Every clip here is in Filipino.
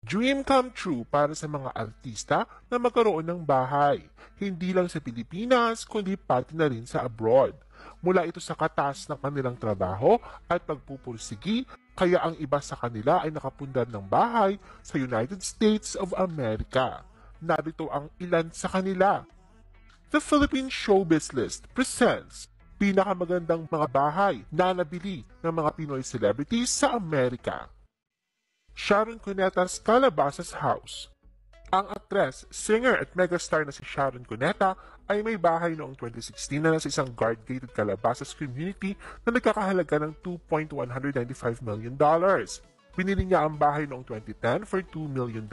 Dream come true para sa mga artista na magkaroon ng bahay, hindi lang sa Pilipinas kundi pati na rin sa abroad. Mula ito sa katas ng kanilang trabaho at pagpupursigi, kaya ang iba sa kanila ay nakapundar ng bahay sa United States of America. Narito ang ilan sa kanila. The Philippine Showbiz List presents pinakamagandang mga bahay na nabili ng mga Pinoy celebrities sa Amerika. Sharon Cuneta's Calabasas House. Ang aktres, singer at megastar na si Sharon Cuneta ay may bahay noong 2016 na nasa isang guard-gated Calabasas community na nagkakahalaga ng $2.195 million. Binili niya ang bahay noong 2010 for $2 million.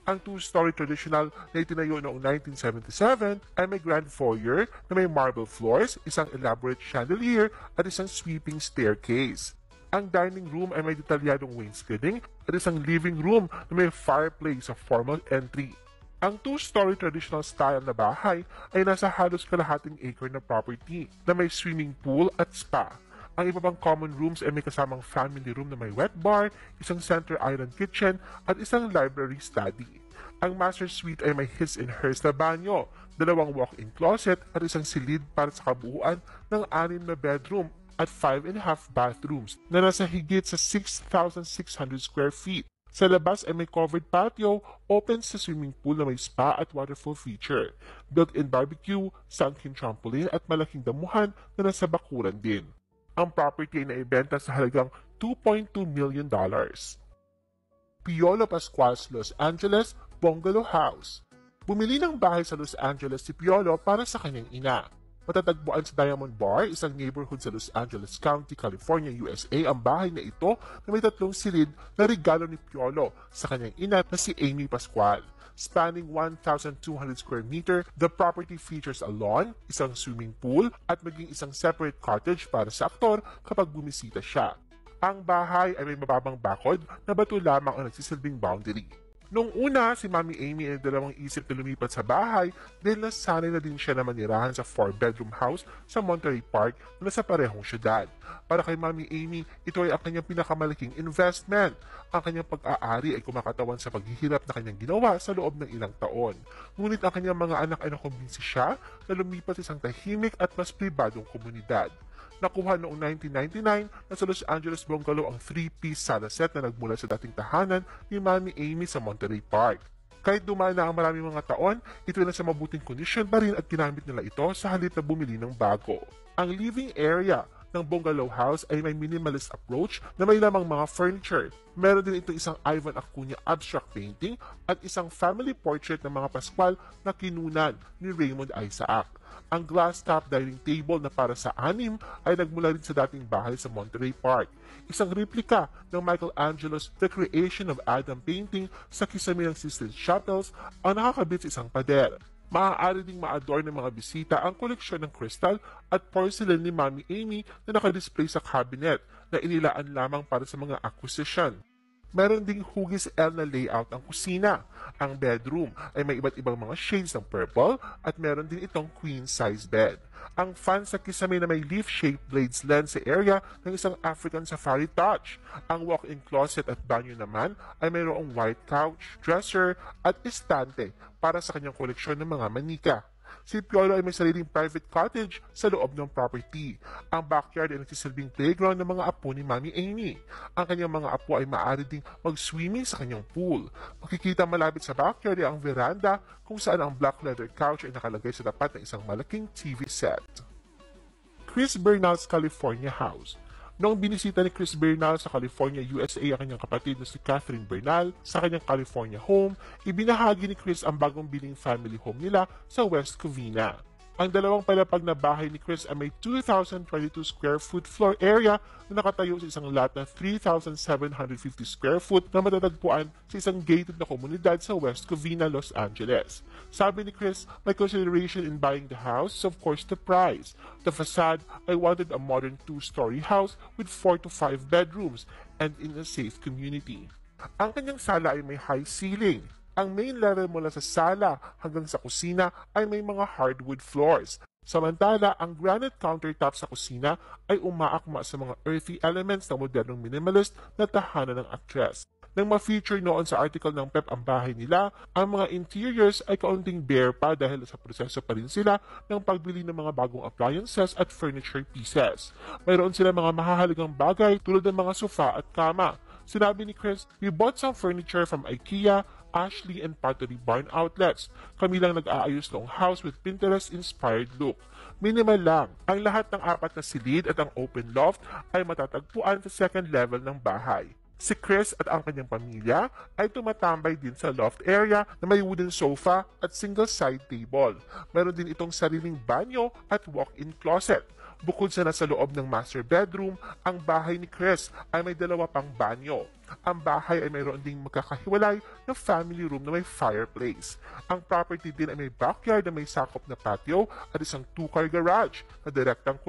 Ang two-story traditional na itinayo noong 1977 ay may grand foyer na may marble floors, isang elaborate chandelier at isang sweeping staircase. Ang dining room ay may detalyadong wainscoting at isang living room na may fireplace sa formal entry. Ang two-story traditional style na bahay ay nasa halos kalahating acre na property na may swimming pool at spa. Ang iba pang common rooms ay may kasamang family room na may wet bar, isang center island kitchen at isang library study. Ang master suite ay may his and hers na banyo, dalawang walk-in closet at isang silid para sa kabuuan ng 6 na bedroom at 5.5 bathrooms na nasa higit sa 6,600 square feet. Sa labas ay may covered patio, open sa swimming pool na may spa at waterfall feature, built-in barbecue, sunken trampoline at malaking damuhan na nasa bakuran din. Ang property ay naibenta sa halagang $2.2 million. Piolo Pascual's Los Angeles Bungalow House. Bumili ng bahay sa Los Angeles si Piolo para sa kanyang ina. Matatagpuan sa Diamond Bar, isang neighborhood sa Los Angeles County, California, USA, ang bahay na ito na may 3 silid na regalo ni Piolo sa kanyang ina na si Amy Pascual. Spanning 1,200 square meter, the property features a lawn, isang swimming pool, at maging isang separate cottage para sa aktor kapag bumisita siya. Ang bahay ay may mababang bakod na bato lamang ang nagsisilbing boundary. Noong una, si Mami Amy ay dalawang isip na lumipat sa bahay dahil nasanay na din siya na manirahan sa 4-bedroom house sa Monterey Park na nasa parehong syudad. Para kay Mami Amy, ito ay ang kanyang pinakamalaking investment. Ang kanyang pag-aari ay kumakatawan sa paghihirap na kanyang ginawa sa loob ng ilang taon. Ngunit ang kanyang mga anak ay nakumbinsi siya na lumipat sa isang tahimik at mas pribadong komunidad. Nakuha noong 1999 na sa Los Angeles Bungalow ang 3-piece sala set na nagmula sa dating tahanan ni Mami Amy sa Monterey Park. Kahit dumaan na ang maraming mga taon, ito ay nasa mabuting kondisyon pa rin at ginamit nila ito sa halip na bumili ng bago. Ang living area ng bungalow house ay may minimalist approach na may lamang mga furniture. Meron din itong isang Ivan Acuna abstract painting at isang family portrait ng mga Pascual na kinunan ni Raymond Isaac. Ang glass-top dining table na para sa 6 ay nagmula rin sa dating bahay sa Monterey Park. Isang replika ng Michelangelo's The Creation of Adam painting sa kisame ng Sistine Chapels ang nakakabit sa isang pader. Maaari ding ma-adorn ng mga bisita ang koleksyon ng crystal at porcelain ni Mami Amy na nakadisplay sa cabinet na inilaan lamang para sa mga acquisition. Meron ding hugis L na layout ang kusina. Ang bedroom ay may iba't ibang mga shades ng purple at meron din itong queen-size bed. Ang fan sa kisame na may leaf-shaped blades lens sa area ng isang African safari touch. Ang walk-in closet at banyo naman ay mayroong white couch, dresser at estante para sa kanyang koleksyon ng mga manika. Si Piolo ay may sariling private cottage sa loob ng property. Ang backyard ay nagsisilbing playground ng mga apo ni Mami Amy. Ang kanyang mga apo ay maaari ding mag-swimming sa kanyang pool. Makikita malapit sa backyard ay ang veranda kung saan ang black leather couch ay nakalagay sa tapat ng isang malaking TV set. Chris Bernal's California House. Noong binisita ni Chris Bernal sa California, USA ang kanyang kapatid na si Catherine Bernal sa kanyang California home, ibinahagi ni Chris ang bagong biling family home nila sa West Covina. Ang dalawang palapag na bahay ni Chris ay may 2,022 square foot floor area na nakatayo sa isang lot na 3,750 square foot na matatagpuan sa isang gated na komunidad sa West Covina, Los Angeles. Sabi ni Chris, my consideration in buying the house is of course the price. The facade, I wanted a modern 2-story house with 4 to 5 bedrooms and in a safe community. Ang kanyang sala ay may high ceiling. Ang main level mula sa sala hanggang sa kusina ay may mga hardwood floors. Samantala, ang granite countertop sa kusina ay umaakma sa mga earthy elements ng modernong minimalist na tahanan ng aktres. Nang ma-feature noon sa article ng PEP ang bahay nila, ang mga interiors ay kaunting bare pa dahil sa proseso pa rin sila ng pagbili ng mga bagong appliances at furniture pieces. Mayroon sila mga mahahalagang bagay tulad ng mga sofa at kama. Sinabi ni Chris, "We bought some furniture from IKEA, Ashley and Pottery Barn outlets. Kami lang nag-aayos noong house with Pinterest-inspired look. Minimal lang. Ang lahat ng 4 na silid at ang open loft ay matatagpuan sa second level ng bahay." Si Chris at ang kanyang pamilya ay tumatambay din sa loft area na may wooden sofa at single side table. Meron din itong sariling banyo at walk-in closet. Bukod sa nasa loob ng master bedroom, ang bahay ni Chris ay may 2 pang banyo. Ang bahay ay mayroon ding magkakahiwalay na family room na may fireplace. Ang property din ay may backyard na may sakop na patio at isang 2-car garage na direktang